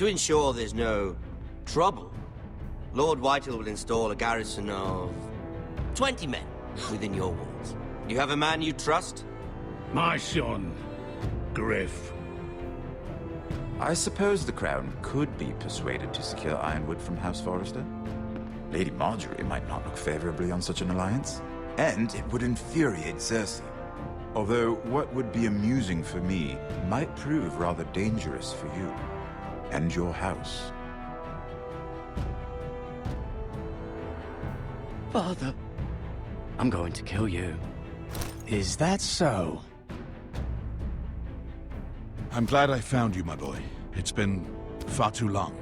To ensure there's no trouble, Lord Whitehill will install a garrison of 20 men within your walls. You have a man you trust? My son, Griff. I suppose the Crown could be persuaded to secure Ironwood from House Forrester. Lady Marjorie might not look favorably on such an alliance, and it would infuriate Cersei. Although what would be amusing for me might prove rather dangerous for you and your house. Father, I'm going to kill you. Is that so? I'm glad I found you, my boy. It's been far too long.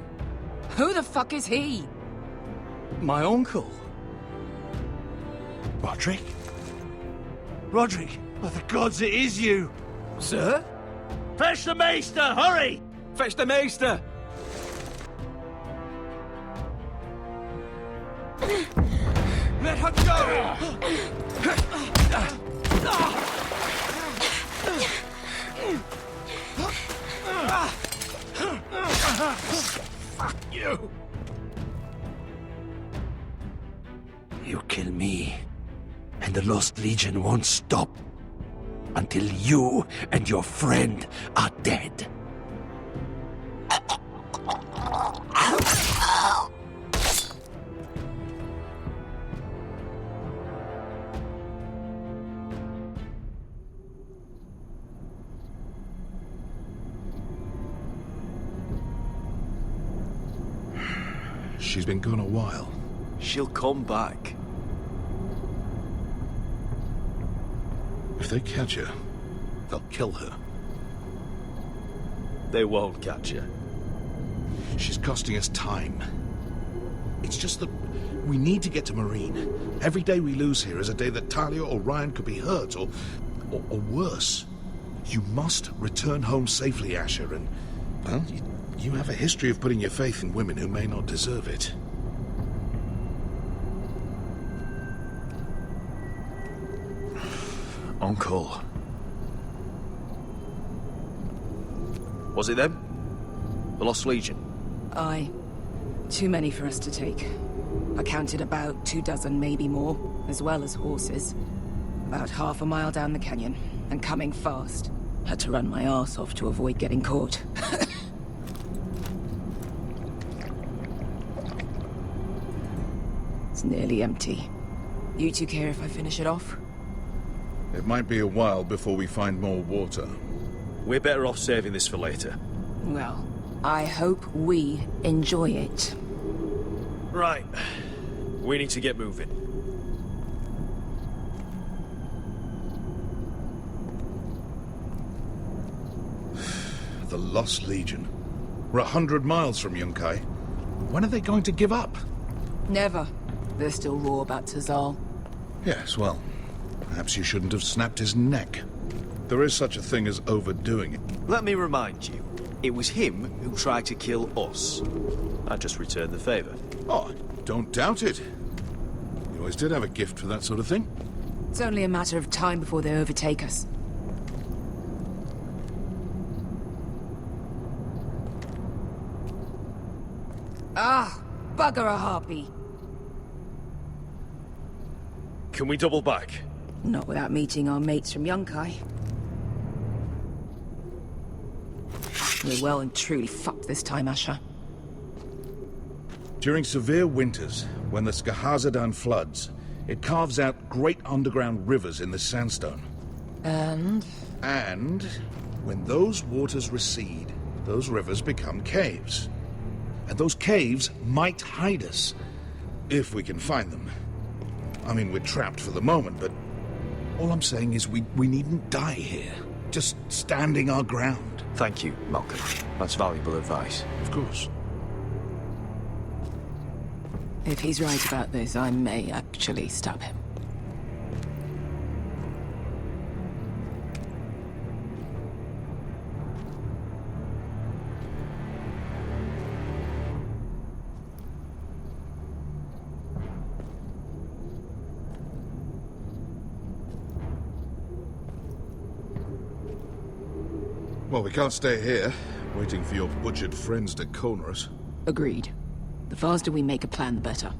Who the fuck is he? My uncle. Roderick? Roderick, by the gods, it is you! Sir? Fetch the Maester, hurry! Fetch the Maester! Let her go! Fuck you! You kill me, and the Lost Legion won't stop until you and your friend are dead. She's been gone a while. She'll come back. If they catch her, they'll kill her. They won't catch her. She's costing us time. It's just that we need to get to Marine. Every day we lose here is a day that Talia or Ryan could be hurt, or worse. You must return home safely, Asher, and, well, you have a history of putting your faith in women who may not deserve it. Uncle. Was it them? The Lost Legion? Aye. Too many for us to take. I counted about 24, maybe more, as well as horses. About half a mile down the canyon, and coming fast. Had to run my arse off to avoid getting caught. It's nearly empty. You two care if I finish it off? It might be a while before we find more water. We're better off saving this for later. Well, I hope we enjoy it. Right. We need to get moving. The Lost Legion. We're 100 miles from Yunkai. When are they going to give up? Never. They're still raw about Tazal. Yes, well, perhaps you shouldn't have snapped his neck. There is such a thing as overdoing it. Let me remind you, it was him who tried to kill us. I just returned the favor. Oh, don't doubt it. You always did have a gift for that sort of thing. It's only a matter of time before they overtake us. Ah, bugger a harpy. Can we double back? Not without meeting our mates from Yunkai. We're well and truly fucked this time, Asher. During severe winters, when the Skahazadan floods, it carves out great underground rivers in the sandstone. And when those waters recede, those rivers become caves. And those caves might hide us, if we can find them. I mean, we're trapped for the moment, but all I'm saying is we needn't die here. Just standing our ground. Thank you, Malcolm. That's valuable advice. Of course. if he's right about this, I may actually stab him. Well, we can't stay here. Waiting for your butchered friends to corner us. Agreed. The faster we make a plan, the better.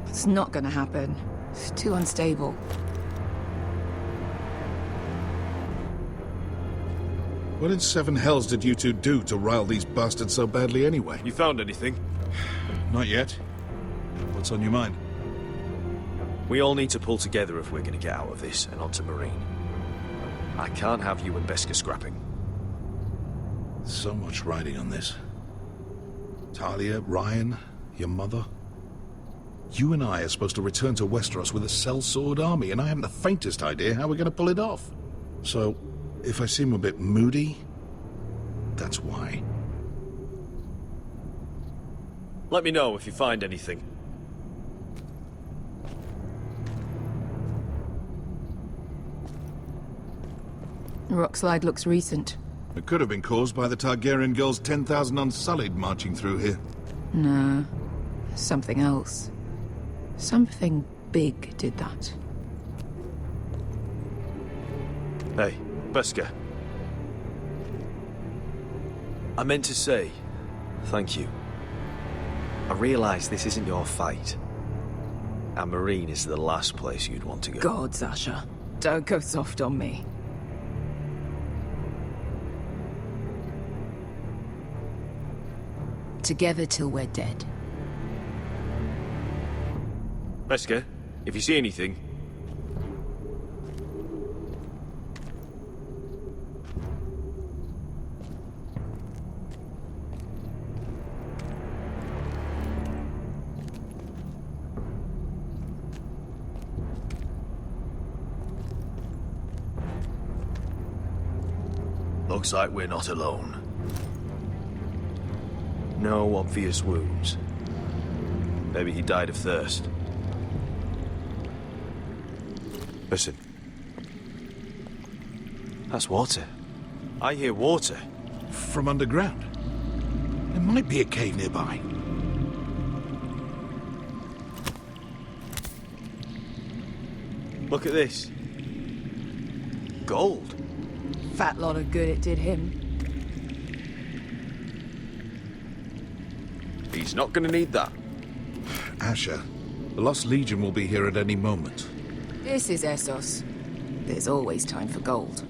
It's not gonna happen. It's too unstable. What in seven hells did you two do to rile these bastards so badly anyway? You found anything? Not yet. What's on your mind? We all need to pull together if we're going to get out of this and onto Marine. I can't have you and Beskha scrapping. So much riding on this. Talia, Ryan, your mother. You and I are supposed to return to Westeros with a sellsword army, and I haven't the faintest idea how we're going to pull it off. So, if I seem a bit moody, that's why. Let me know if you find anything. The rockslide looks recent. It could have been caused by the Targaryen girls 10,000 Unsullied marching through here. No. Something else. Something big did that. Hey, Beskha. I meant to say, thank you. I realise this isn't your fight. And Marine is the last place you'd want to go. God, Sasha. Don't go soft on me. Together till we're dead. Beskha, if you see anything... Looks like we're not alone. No obvious wounds. Maybe he died of thirst. Listen. That's water. I hear water. From underground. There might be a cave nearby. Look at this. Gold. Fat lot of good it did him. He's not gonna need that. Asher, the Lost Legion will be here at any moment. This is Essos. There's always time for gold.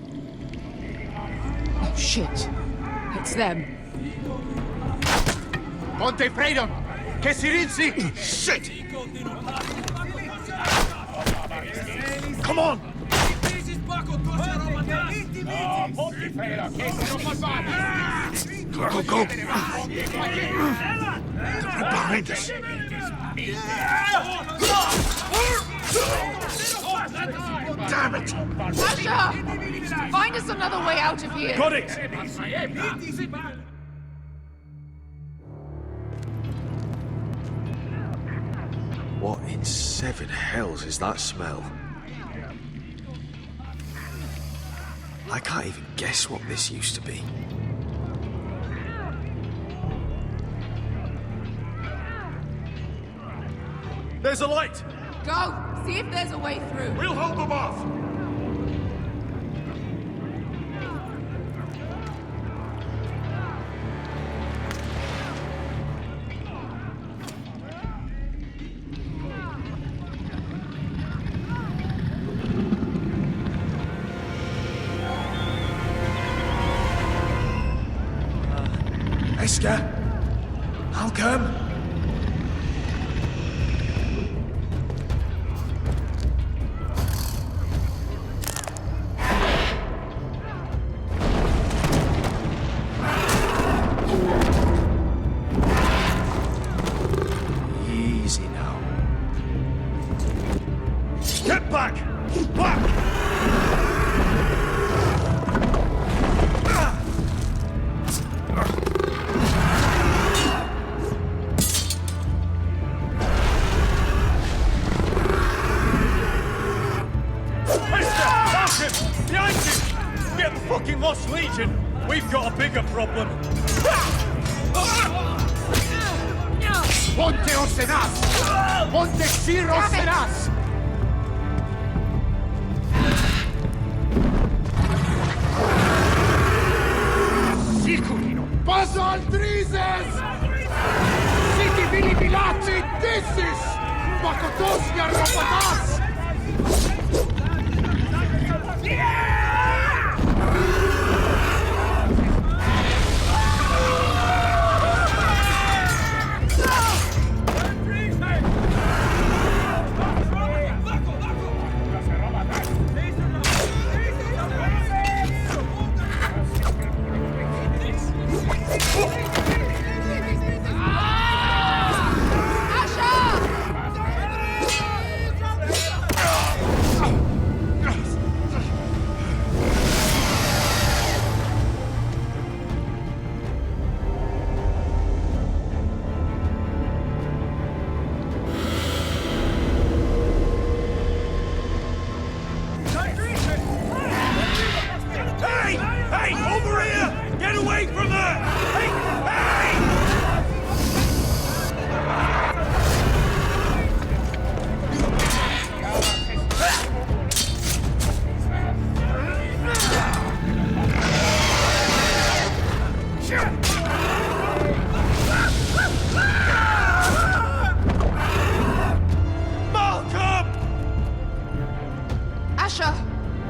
Oh, shit. It's them. Ponte Freedom! Che si rinzi! Shit! Come on! Go, go, go! They're behind us! Damn it! Sasha! Find us another way out of here! Got it! What in seven hells is that smell? I can't even guess what this used to be. There's a light! Go! See if there's a way through. We'll hold them off! Beskha? I'll come. Easy now. Get back! Back! Behind you! Get the fucking Lost Legion! We've got a bigger problem! Ponte Osenas! Ponte Sir Osenas! Sicurino! Paso Aldrizes! Siti Vili Vilati Dissis! Bakotosnia Ropatas!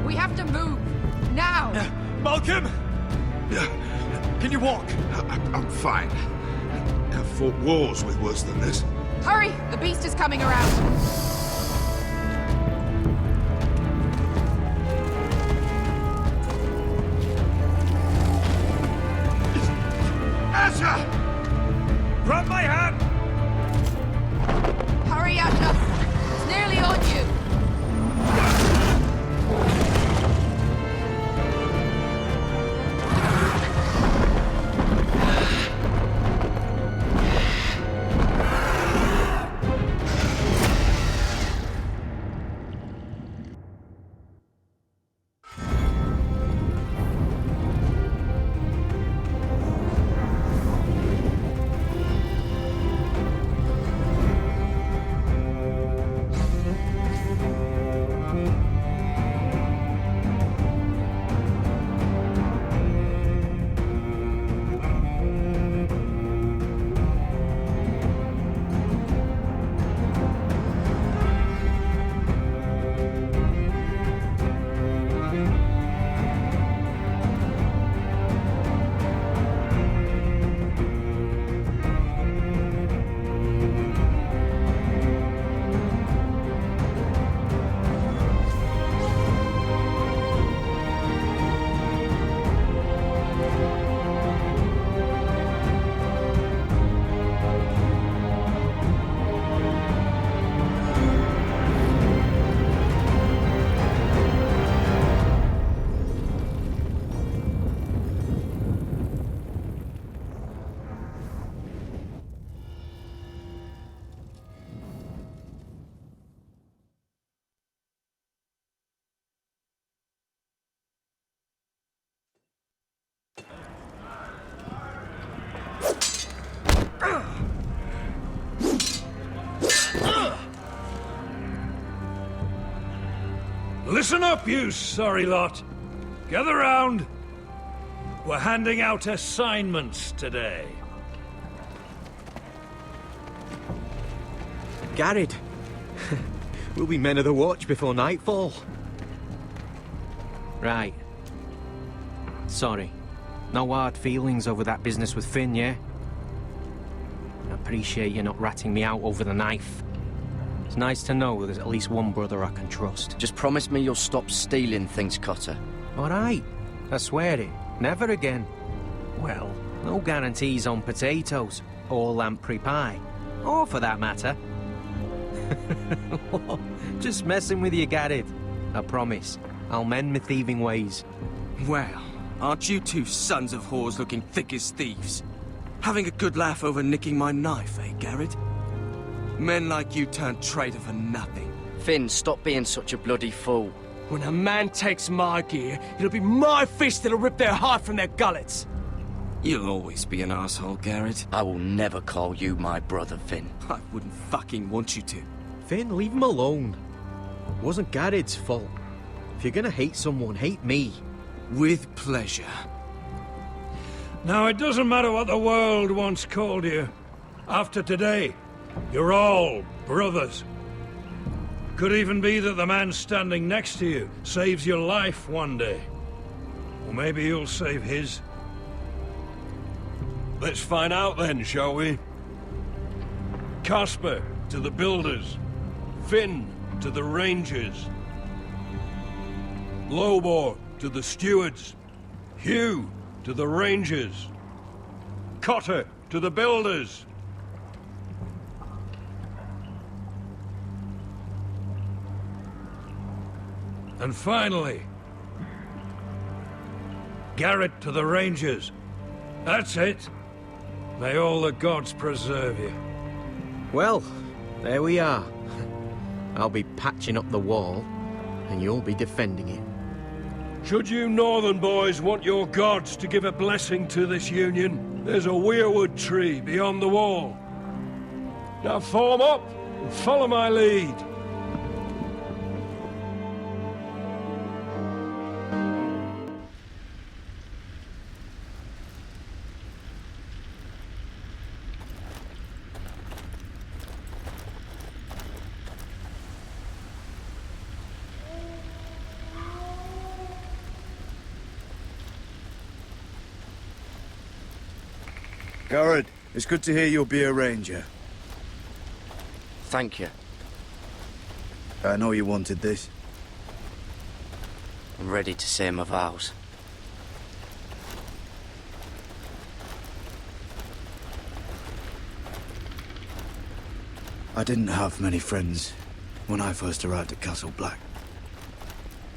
We have to move. Now! Malcolm! Can you walk? I'm fine. I've fought wars with worse than this. Hurry! The beast is coming around. Asher! Grab my hand! Hurry, Asher! It's nearly on you! Listen up, you sorry lot. Gather round. We're handing out assignments today. Garrett, we'll be men of the watch before nightfall. Right. Sorry. No hard feelings over that business with Finn, yeah? I appreciate you not ratting me out over the knife. It's nice to know there's at least one brother I can trust. Just promise me you'll stop stealing things, Cotter. All right. I swear it. Never again. Well, no guarantees on potatoes or lamprey pie. Or for that matter. Just messing with you, Garrett. I promise. I'll mend my thieving ways. Well, aren't you two sons of whores looking thick as thieves? Having a good laugh over nicking my knife, eh, Garrett? Men like you turn traitor for nothing. Finn, stop being such a bloody fool. When a man takes my gear, it'll be my fist that'll rip their heart from their gullets. You'll always be an asshole, Garrett. I will never call you my brother, Finn. I wouldn't fucking want you to. Finn, leave him alone. It wasn't Garrett's fault. If you're gonna hate someone, hate me. With pleasure. Now, it doesn't matter what the world once called you. After today, you're all brothers. Could even be that the man standing next to you saves your life one day. Or maybe you'll save his. Let's find out then, shall we? Casper to the builders. Finn to the rangers. Lobor to the stewards. Hugh to the rangers. Cotter to the builders. And finally, Garrett to the rangers. That's it. May all the gods preserve you. Well, there we are. I'll be patching up the wall, and you'll be defending it. Should you northern boys want your gods to give a blessing to this union, there's a weirwood tree beyond the wall. Now form up and follow my lead. Garrett, it's good to hear you'll be a ranger. Thank you. I know you wanted this. I'm ready to say my vows. I didn't have many friends when I first arrived at Castle Black.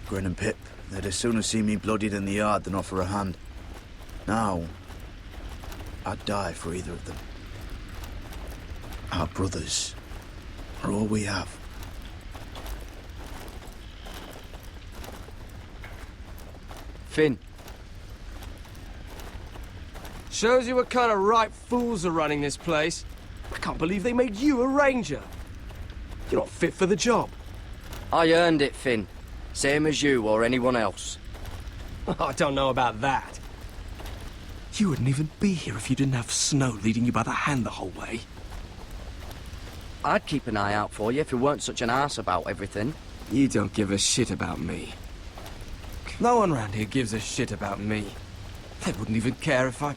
Grin and Pip, they'd as soon have seen me bloodied in the yard than offer a hand. Now, I'd die for either of them. Our brothers are all we have. Finn. Shows you what kind of ripe fools are running this place. I can't believe they made you a ranger. You're not fit for the job. I earned it, Finn. Same as you or anyone else. I don't know about that. You wouldn't even be here if you didn't have Snow leading you by the hand the whole way. I'd keep an eye out for you if you weren't such an arse about everything. You don't give a shit about me. No one around here gives a shit about me. They wouldn't even care if I...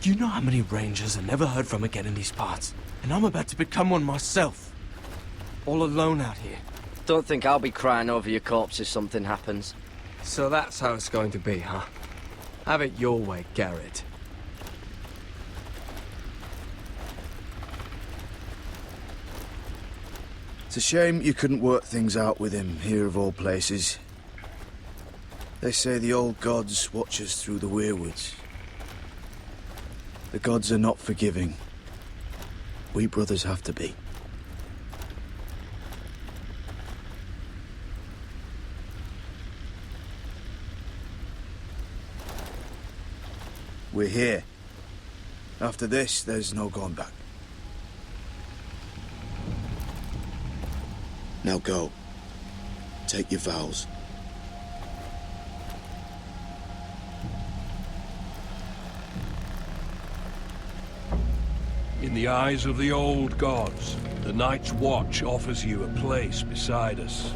Do you know how many rangers I never heard from again in these parts? And I'm about to become one myself. All alone out here. Don't think I'll be crying over your corpse if something happens. So that's how it's going to be, huh? Have it your way, Garrett. It's a shame you couldn't work things out with him here of all places. They say the old gods watch us through the weirwoods. The gods are not forgiving. We brothers have to be. We're here. After this, there's no going back. Now go. Take your vows. In the eyes of the old gods, the Night's Watch offers you a place beside us.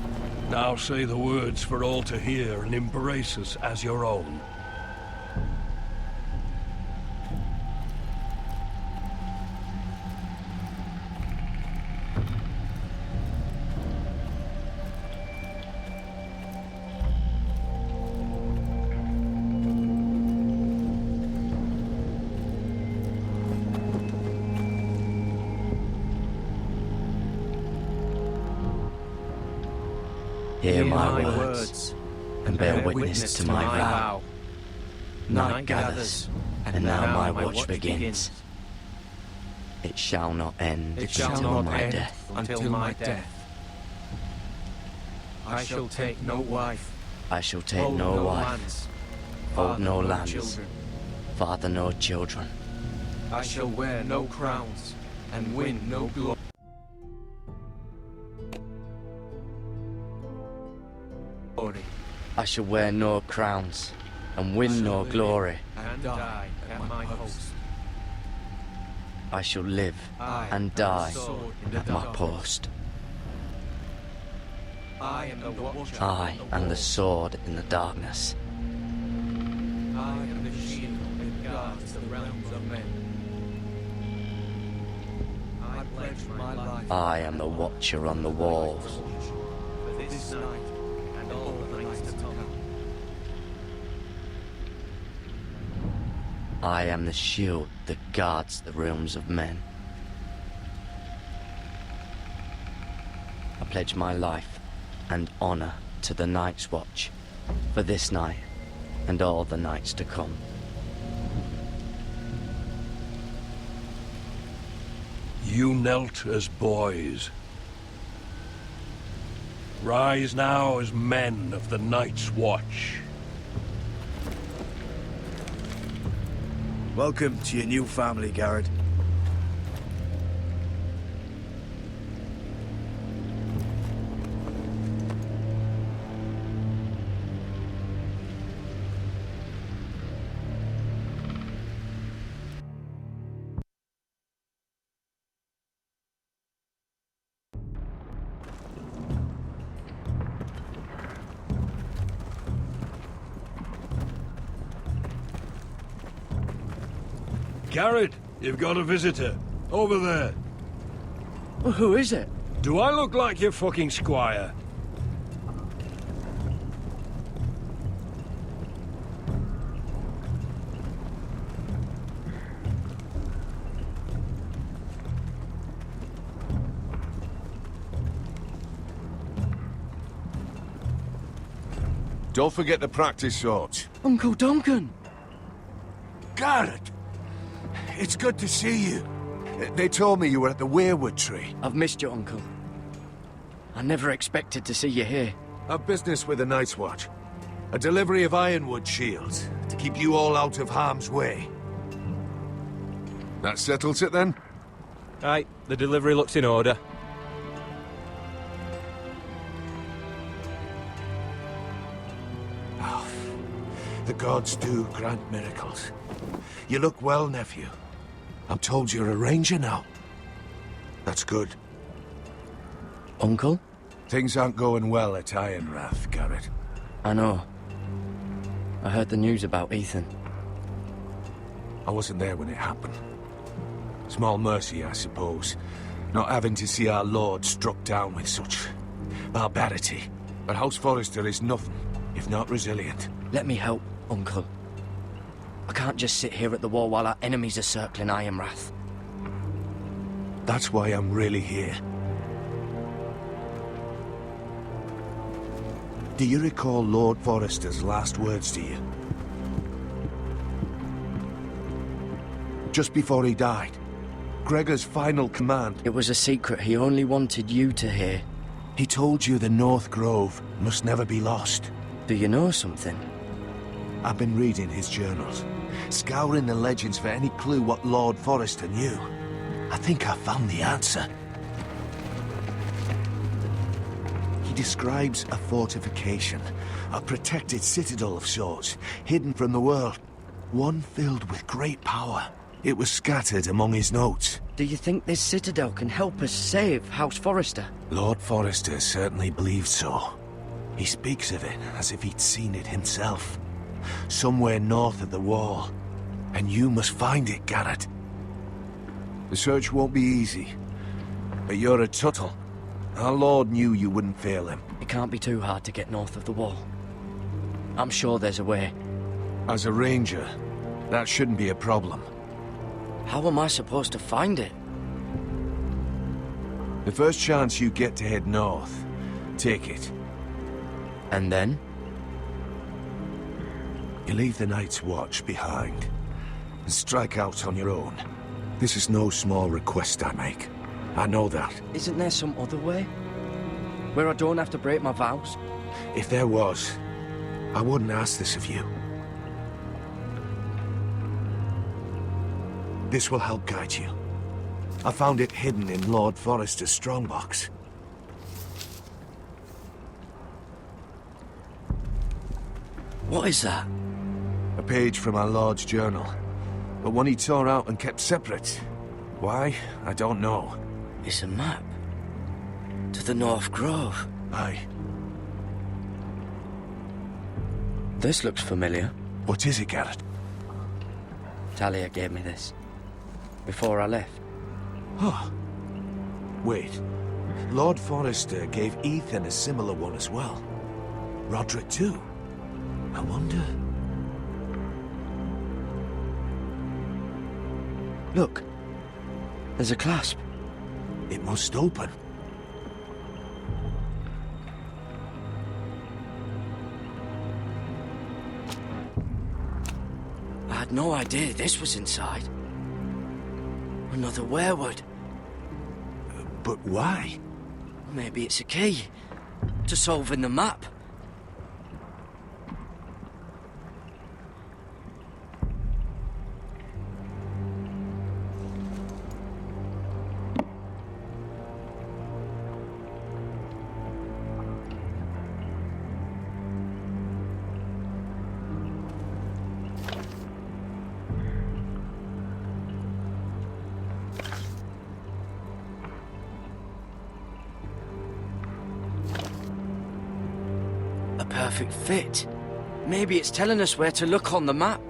Now say the words for all to hear and embrace us as your own. Hear my words, and bear witness to my vow. Night gathers, and now my watch begins. It shall not end until my death. Until my death. I shall take no wife. I shall take no wife. hold no nor lands, children. father nor children. I shall wear no crowns and win no glory. I shall wear no crowns and win no glory. And die at my post. I shall live and die at my post. I am the watcher. I am the sword in the darkness. I am the shield that guards the realms of men. I pledge my life. I am the watcher on the walls. For this night and all the nights to come. I am the shield that guards the realms of men. I pledge my life and honor to the Night's Watch for this night and all the nights to come. You knelt as boys. Rise now as men of the Night's Watch. Welcome to your new family, Garrett. Garrett, you've got a visitor. Over there. Well, who is it? Do I look like your fucking squire? Don't forget the practice swords. Uncle Duncan! Garrett! It's good to see you. They told me you were at the weirwood tree. I've missed you, Uncle. I never expected to see you here. I've business with the Night's Watch. A delivery of ironwood shields to keep you all out of harm's way. That settles it then? Aye, the delivery looks in order. Oh, the gods do grant miracles. You look well, nephew. I'm told you're a ranger now. That's good. Uncle? Things aren't going well at Ironrath, Garrett. I know. I heard the news about Ethan. I wasn't there when it happened. Small mercy, I suppose, not having to see our lord struck down with such barbarity. But House Forrester is nothing if not resilient. Let me help, Uncle. I can't just sit here at the wall while our enemies are circling Ironrath. That's why I'm really here. Do you recall Lord Forrester's last words to you? Just before he died. Gregor's final command. It was a secret he only wanted you to hear. He told you the North Grove must never be lost. Do you know something? I've been reading his journals, scouring the legends for any clue what Lord Forrester knew. I think I found the answer. He describes a fortification, a protected citadel of sorts, hidden from the world. One filled with great power. It was scattered among his notes. Do you think this citadel can help us save House Forrester? Lord Forrester certainly believes so. He speaks of it as if he'd seen it himself. Somewhere north of the wall. And you must find it, Garrett. The search won't be easy. But you're a Tuttle. Our Lord knew you wouldn't fail him. It can't be too hard to get north of the wall. I'm sure there's a way. As a ranger, that shouldn't be a problem. How am I supposed to find it? The first chance you get to head north, take it. And then? You leave the Night's Watch behind and strike out on your own. This is no small request I make. I know that. Isn't there some other way? Where I don't have to break my vows? If there was, I wouldn't ask this of you. This will help guide you. I found it hidden in Lord Forrester's strongbox. What is that? A page from our Lord's journal, but one he tore out and kept separate. Why? I don't know. It's a map. To the North Grove. Aye. This looks familiar. What is it, Garrett? Talia gave me this. Before I left. Huh. Wait. Lord Forrester gave Ethan a similar one as well. Roderick too. I wonder... Look. There's a clasp. It must open. I had no idea this was inside. Another werewood. But why? Maybe it's a key to solving the map. Perfect fit. Maybe it's telling us where to look on the map.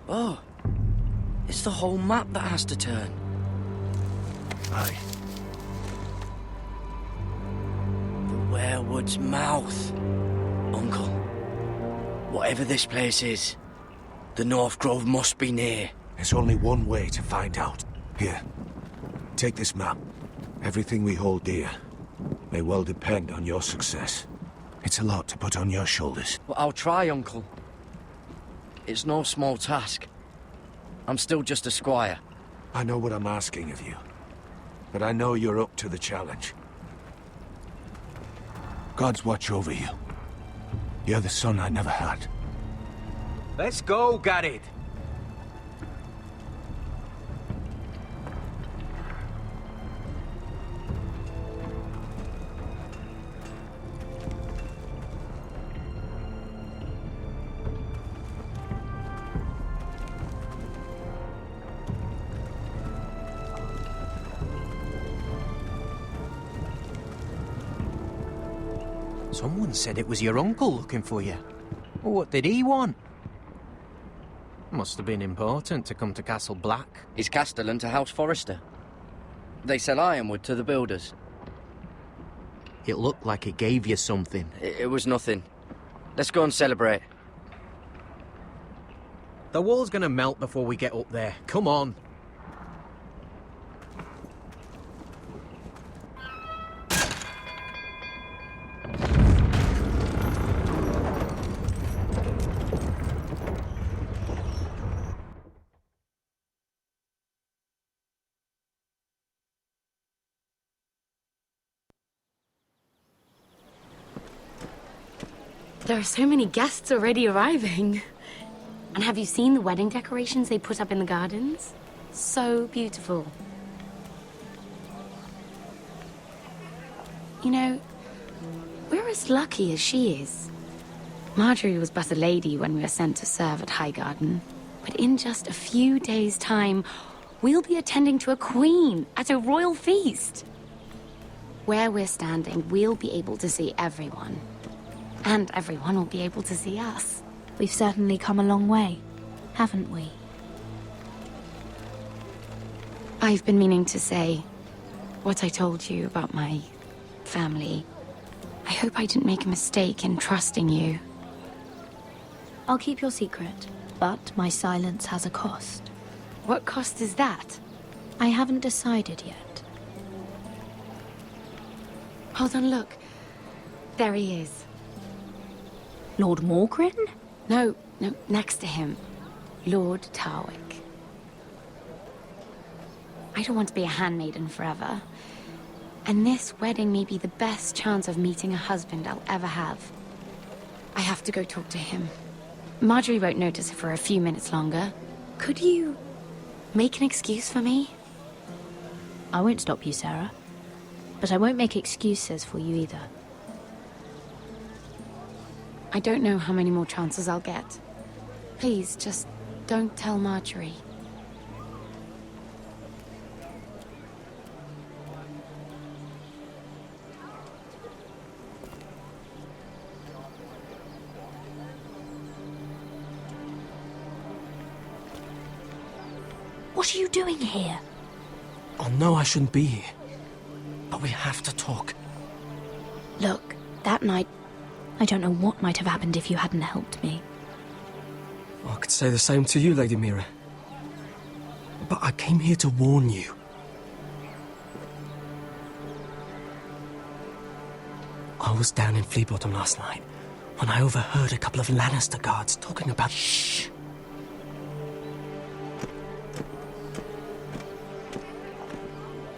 Oh. It's the whole map that has to turn. Aye. The werewood's mouth. Uncle, whatever this place is, the North Grove must be near. There's only one way to find out. Here, take this map. Everything we hold dear may well depend on your success. It's a lot to put on your shoulders. Well, I'll try, Uncle. It's no small task. I'm still just a squire. I know what I'm asking of you, but I know you're up to the challenge. God's watch over you. You're the son I never had. Let's go, Garrett. Someone said it was your uncle looking for you. What did he want? Must have been important to come to Castle Black. He's castellan to House Forrester. They sell ironwood to the builders. It looked like he gave you something. It was nothing. Let's go and celebrate. The wall's gonna melt before we get up there. Come on. There are so many guests already arriving. And have you seen the wedding decorations they put up in the gardens? So beautiful. You know, we're as lucky as she is. Marjorie was but a lady when we were sent to serve at Highgarden. But in just a few days' time, we'll be attending to a queen at a royal feast. Where we're standing, we'll be able to see everyone. And everyone will be able to see us. We've certainly come a long way, haven't we? I've been meaning to say what I told you about my family. I hope I didn't make a mistake in trusting you. I'll keep your secret, but my silence has a cost. What cost is that? I haven't decided yet. Hold on, look. There he is. Lord Morgrin? No, next to him. Lord Tarwick. I don't want to be a handmaiden forever. And this wedding may be the best chance of meeting a husband I'll ever have. I have to go talk to him. Marjorie won't notice it for a few minutes longer. Could you make an excuse for me? I won't stop you, Sarah. But I won't make excuses for you either. I don't know how many more chances I'll get. Please, just don't tell Marjorie. What are you doing here? I know I shouldn't be here, but we have to talk. Look, that night, I don't know what might have happened if you hadn't helped me. I could say the same to you, Lady Mira. But I came here to warn you. I was down in Fleabottom last night when I overheard a couple of Lannister guards talking about... Shh!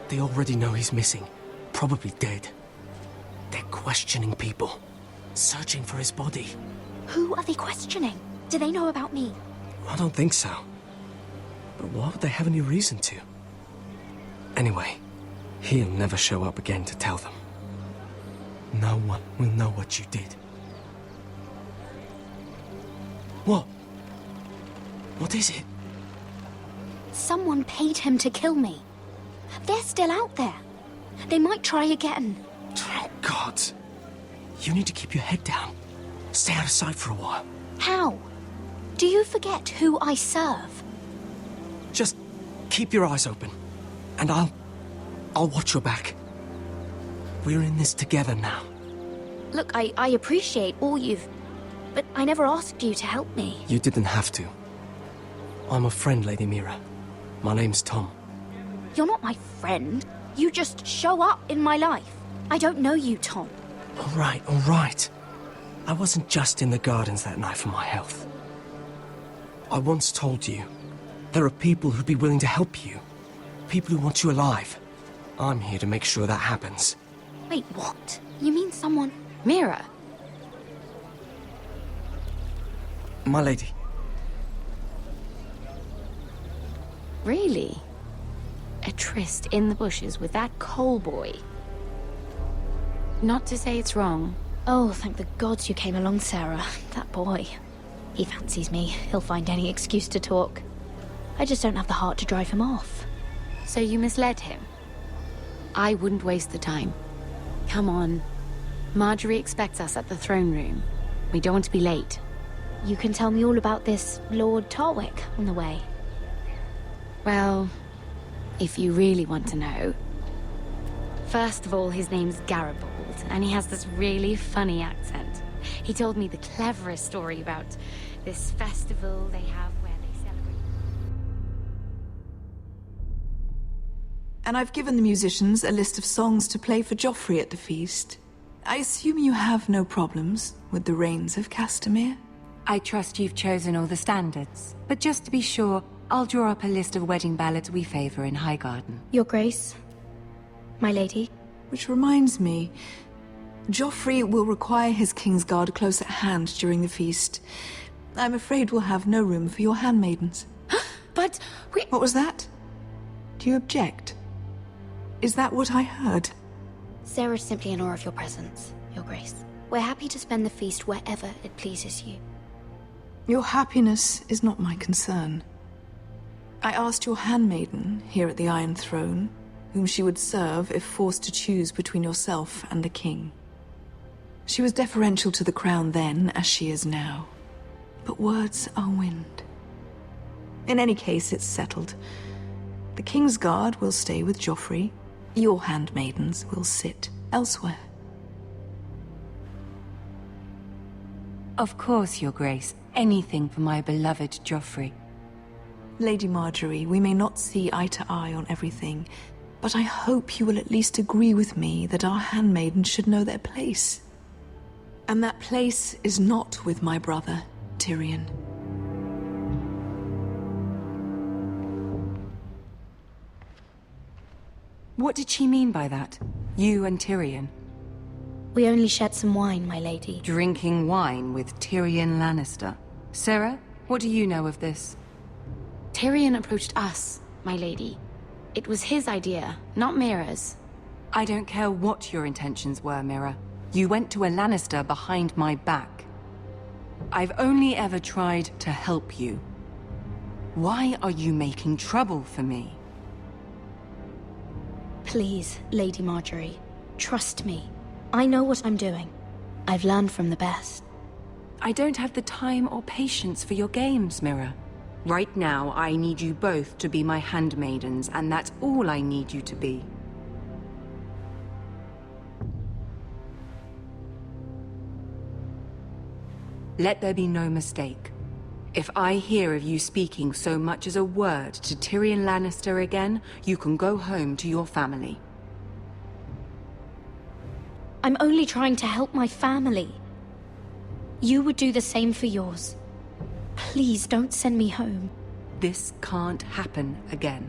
They already know he's missing, probably dead. They're questioning people, searching for his body. Who are they questioning? Do they know about me? I don't think so. But why would they have any reason to? Anyway, he'll never show up again to tell them. No one will know what you did. What? What is it? Someone paid him to kill me. They're still out there. They might try again. Oh, God. You need to keep your head down. Stay out of sight for a while. How? Do you forget who I serve? Just keep your eyes open. And I'll watch your back. We're in this together now. Look, I appreciate all you've... But I never asked you to help me. You didn't have to. I'm a friend, Lady Mira. My name's Tom. You're not my friend. You just show up in my life. I don't know you, Tom. All right. I wasn't just in the gardens that night for my health. I once told you, there are people who'd be willing to help you. People who want you alive. I'm here to make sure that happens. Wait, what? You mean someone... Mira? My lady. Really? A tryst in the bushes with that coal boy? Not to say it's wrong. Oh, thank the gods you came along, Sarah. That boy. He fancies me. He'll find any excuse to talk. I just don't have the heart to drive him off. So you misled him? I wouldn't waste the time. Come on. Marjorie expects us at the throne room. We don't want to be late. You can tell me all about this Lord Tarwick on the way. Well, if you really want to know. First of all, his name's Garibald, and he has this really funny accent. He told me the cleverest story about this festival they have where they celebrate... And I've given the musicians a list of songs to play for Joffrey at the feast. I assume you have no problems with the Rains of Castamere? I trust you've chosen all the standards. But just to be sure, I'll draw up a list of wedding ballads we favor in Highgarden. Your Grace, my lady. Which reminds me, Joffrey will require his Kingsguard close at hand during the feast. I'm afraid we'll have no room for your handmaidens. But we... What was that? Do you object? Is that what I heard? Sarah's simply in awe of your presence, Your Grace. We're happy to spend the feast wherever it pleases you. Your happiness is not my concern. I asked your handmaiden here at the Iron Throne whom she would serve if forced to choose between yourself and the king. She was deferential to the crown then, as she is now. But words are wind. In any case, it's settled. The Kingsguard will stay with Joffrey. Your handmaidens will sit elsewhere. Of course, Your Grace. Anything for my beloved Joffrey. Lady Marjorie, we may not see eye to eye on everything, but I hope you will at least agree with me that our handmaidens should know their place. And that place is not with my brother, Tyrion. What did she mean by that? You and Tyrion? We only shared some wine, my lady. Drinking wine with Tyrion Lannister. Sarah, what do you know of this? Tyrion approached us, my lady. It was his idea, not Mira's. I don't care what your intentions were, Mira. You went to a Lannister behind my back. I've only ever tried to help you. Why are you making trouble for me? Please, Lady Marjorie, trust me. I know what I'm doing. I've learned from the best. I don't have the time or patience for your games, Mira. Right now, I need you both to be my handmaidens, and that's all I need you to be. Let there be no mistake. If I hear of you speaking so much as a word to Tyrion Lannister again, you can go home to your family. I'm only trying to help my family. You would do the same for yours. Please don't send me home. This can't happen again.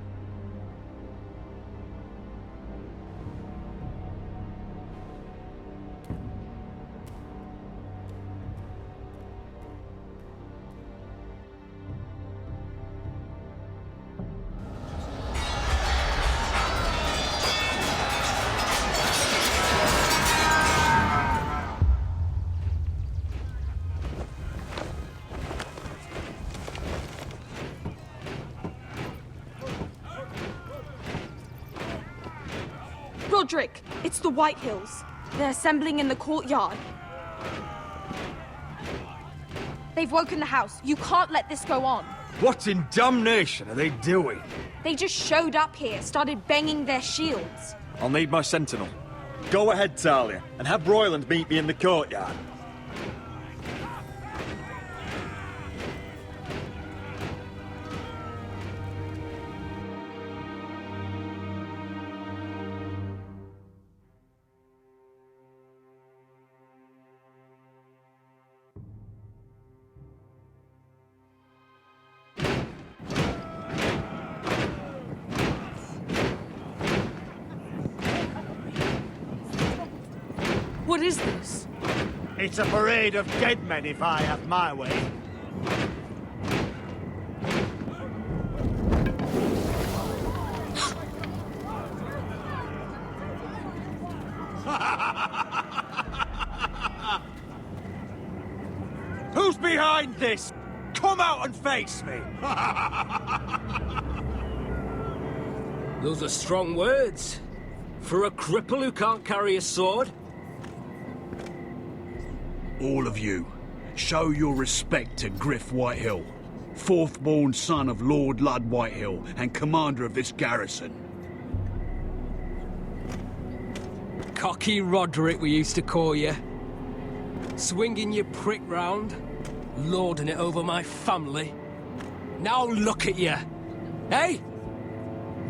Roderick, it's the White Hills. They're assembling in the courtyard. They've woken the house. You can't let this go on. What in damnation are they doing? They just showed up here, started banging their shields. I'll need my sentinel. Go ahead, Talia, and have Royland meet me in the courtyard. What is this? It's a parade of dead men if I have my way. Who's behind this? Come out and face me! Those are strong words. For a cripple who can't carry a sword? All of you, show your respect to Griff Whitehill, fourth-born son of Lord Ludd Whitehill and commander of this garrison. Cocky Roderick, we used to call you. Swinging your prick round, lording it over my family. Now look at you. Hey?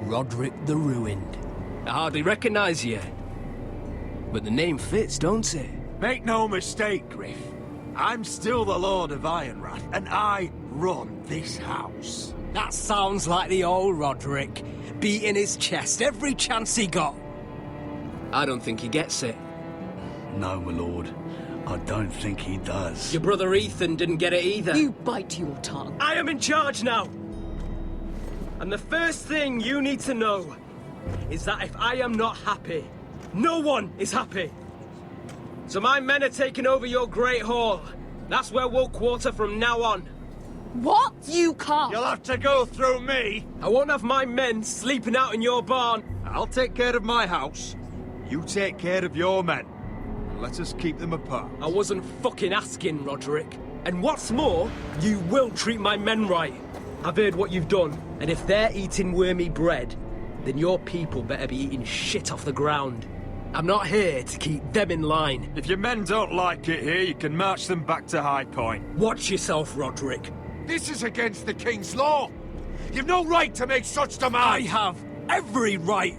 Roderick the Ruined. I hardly recognize you. But the name fits, don't it? Make no mistake, Griff. I'm still the Lord of Ironrath, and I run this house. That sounds like the old Roderick, beating his chest every chance he got. I don't think he gets it. No, my lord. I don't think he does. Your brother Ethan didn't get it either. You bite your tongue. I am in charge now. And the first thing you need to know is that if I am not happy, no one is happy. So my men are taking over your Great Hall. That's where we'll quarter from now on. What? You can't. You'll have to go through me. I won't have my men sleeping out in your barn. I'll take care of my house. You take care of your men. Let us keep them apart. I wasn't fucking asking, Roderick. And what's more, you will treat my men right. I've heard what you've done, and if they're eating wormy bread, then your people better be eating shit off the ground. I'm not here to keep them in line. If your men don't like it here, you can march them back to High Point. Watch yourself, Roderick. This is against the King's law. You've no right to make such demands. I have every right.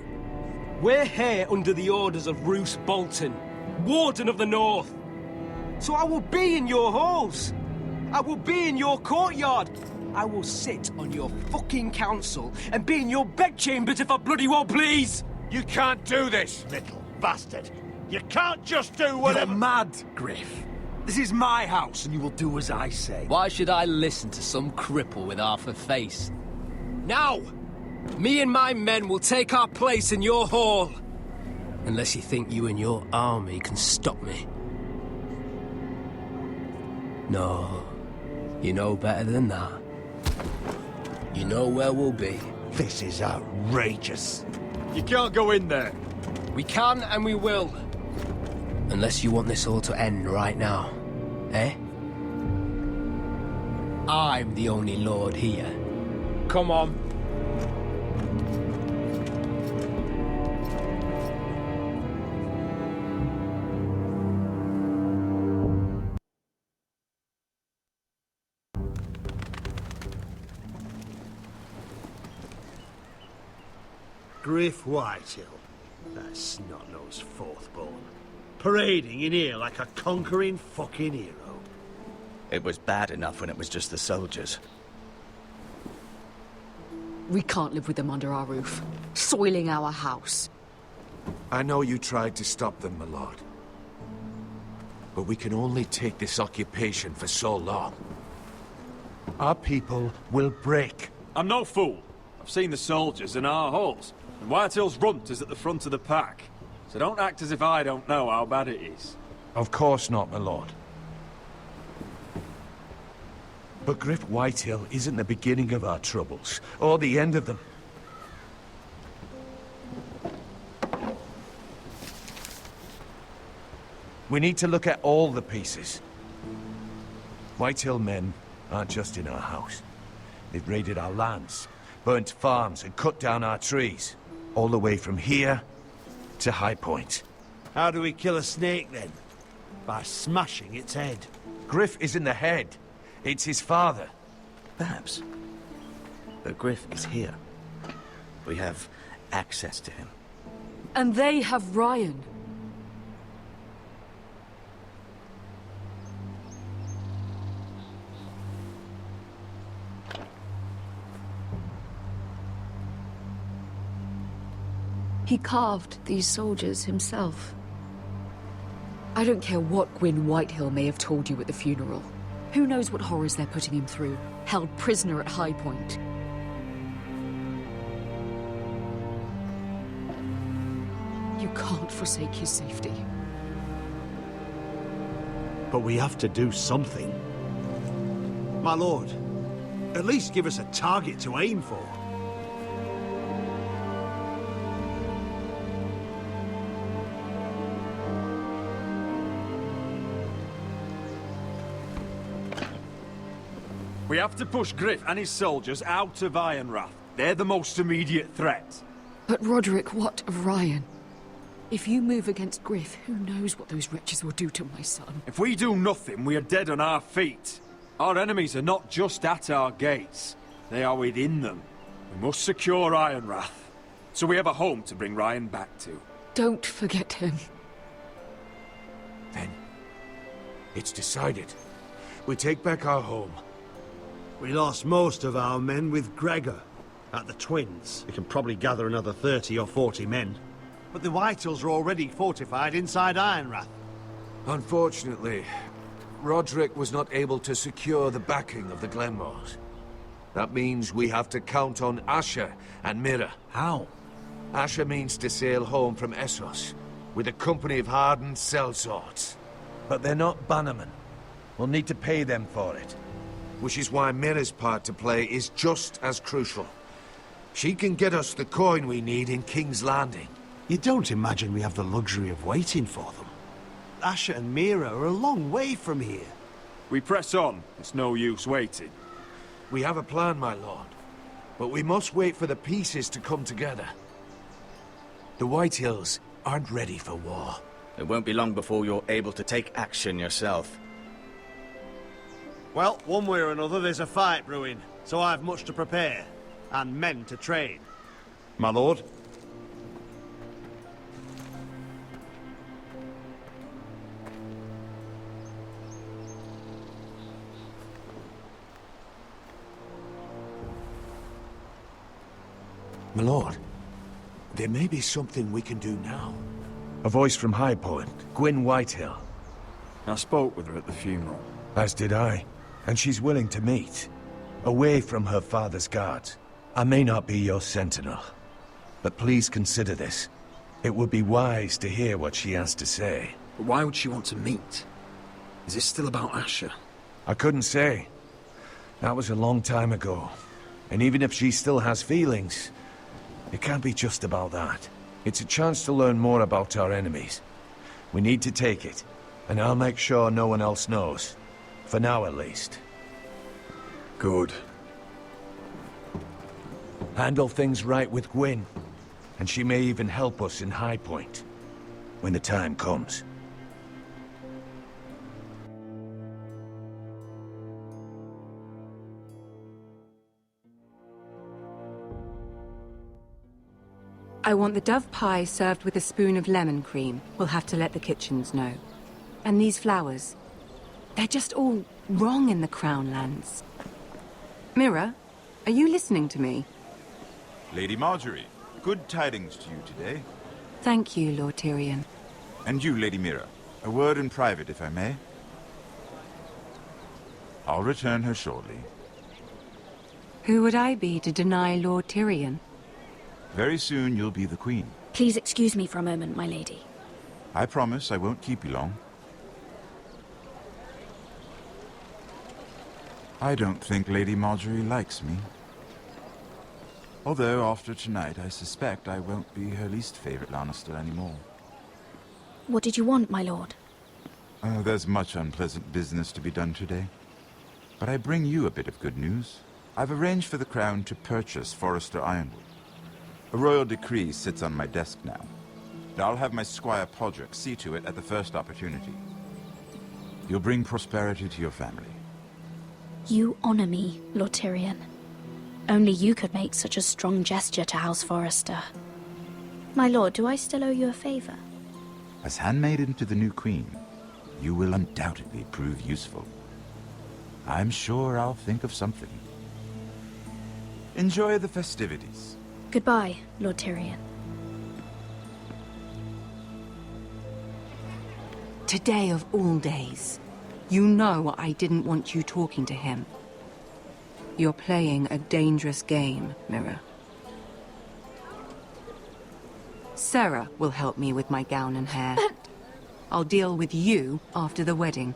We're here under the orders of Roose Bolton, Warden of the North. So I will be in your halls. I will be in your courtyard. I will sit on your fucking council and be in your bedchambers if I bloody well please. You can't do this, little bastard. You can't just do whatever... You're mad, Griff. This is my house, and you will do as I say. Why should I listen to some cripple with half a face? Now, me and my men will take our place in your hall. Unless you think you and your army can stop me. No, you know better than that. You know where we'll be. This is outrageous. You can't go in there. We can and we will. Unless you want this all to end right now. Eh? I'm the only lord here. Come on. Griff Whitehill, that snot-nosed fourthborn, parading in here like a conquering fucking hero. It was bad enough when it was just the soldiers. We can't live with them under our roof, soiling our house. I know you tried to stop them, my lord. But we can only take this occupation for so long. Our people will break. I'm no fool. I've seen the soldiers in our halls, and Whitehill's runt is at the front of the pack. So don't act as if I don't know how bad it is. Of course not, my lord. But Griff Whitehill isn't the beginning of our troubles, or the end of them. We need to look at all the pieces. Whitehill men aren't just in our house. They've raided our lands, burnt farms, and cut down our trees. All the way from here to High Point. How do we kill a snake, then? By smashing its head. Griff isn't the head. It's his father. Perhaps. But Griff is here. We have access to him. And they have Ryan. He carved these soldiers himself. I don't care what Gwyn Whitehill may have told you at the funeral. Who knows what horrors they're putting him through, held prisoner at High Point. You can't forsake his safety. But we have to do something. My lord, at least give us a target to aim for. We have to push Griff and his soldiers out of Ironrath. They're the most immediate threat. But Roderick, what of Ryan? If you move against Griff, who knows what those wretches will do to my son? If we do nothing, we are dead on our feet. Our enemies are not just at our gates. They are within them. We must secure Ironrath, so we have a home to bring Ryan back to. Don't forget him. Then, it's decided. We take back our home. We lost most of our men with Gregor at the Twins. We can probably gather another 30 or 40 men. But the Whitehills are already fortified inside Ironrath. Unfortunately, Roderick was not able to secure the backing of the Glenmores. That means we have to count on Asher and Mira. How? Asher means to sail home from Essos with a company of hardened sellswords. But they're not bannermen. We'll need to pay them for it. Which is why Mira's part to play is just as crucial. She can get us the coin we need in King's Landing. You don't imagine we have the luxury of waiting for them? Asher and Mira are a long way from here. We press on. It's no use waiting. We have a plan, my lord. But we must wait for the pieces to come together. The Whitehills aren't ready for war. It won't be long before you're able to take action yourself. Well, one way or another, there's a fight brewing, so I've much to prepare, and men to train. My lord? My lord, there may be something we can do now. A voice from High Point, Gwyn Whitehill. I spoke with her at the funeral. As did I. And she's willing to meet. Away from her father's guards. I may not be your sentinel, but please consider this. It would be wise to hear what she has to say. But why would she want to meet? Is this still about Asher? I couldn't say. That was a long time ago. And even if she still has feelings, it can't be just about that. It's a chance to learn more about our enemies. We need to take it, and I'll make sure no one else knows. For now, at least. Good. Handle things right with Gwyn, and she may even help us in High Point, when the time comes. I want the dove pie served with a spoon of lemon cream. We'll have to let the kitchens know. And these flowers. They're just all wrong in the Crown Lands. Mira, are you listening to me? Lady Marjorie, good tidings to you today. Thank you, Lord Tyrion. And you, Lady Mira. A word in private, if I may. I'll return her shortly. Who would I be to deny Lord Tyrion? Very soon you'll be the Queen. Please excuse me for a moment, my lady. I promise I won't keep you long. I don't think Lady Marjorie likes me. Although, after tonight, I suspect I won't be her least favorite Lannister anymore. What did you want, my lord? There's much unpleasant business to be done today. But I bring you a bit of good news. I've arranged for the Crown to purchase Forrester Ironwood. A royal decree sits on my desk now. And I'll have my squire Podrick see to it at the first opportunity. You'll bring prosperity to your family. You honor me, Lord Tyrion. Only you could make such a strong gesture to House Forrester. My lord, do I still owe you a favor? As handmaiden to the new queen, you will undoubtedly prove useful. I'm sure I'll think of something. Enjoy the festivities. Goodbye, Lord Tyrion. Today of all days. You know I didn't want you talking to him. You're playing a dangerous game, Mira. Sarah will help me with my gown and hair. But... I'll deal with you after the wedding.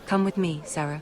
Come with me, Sarah.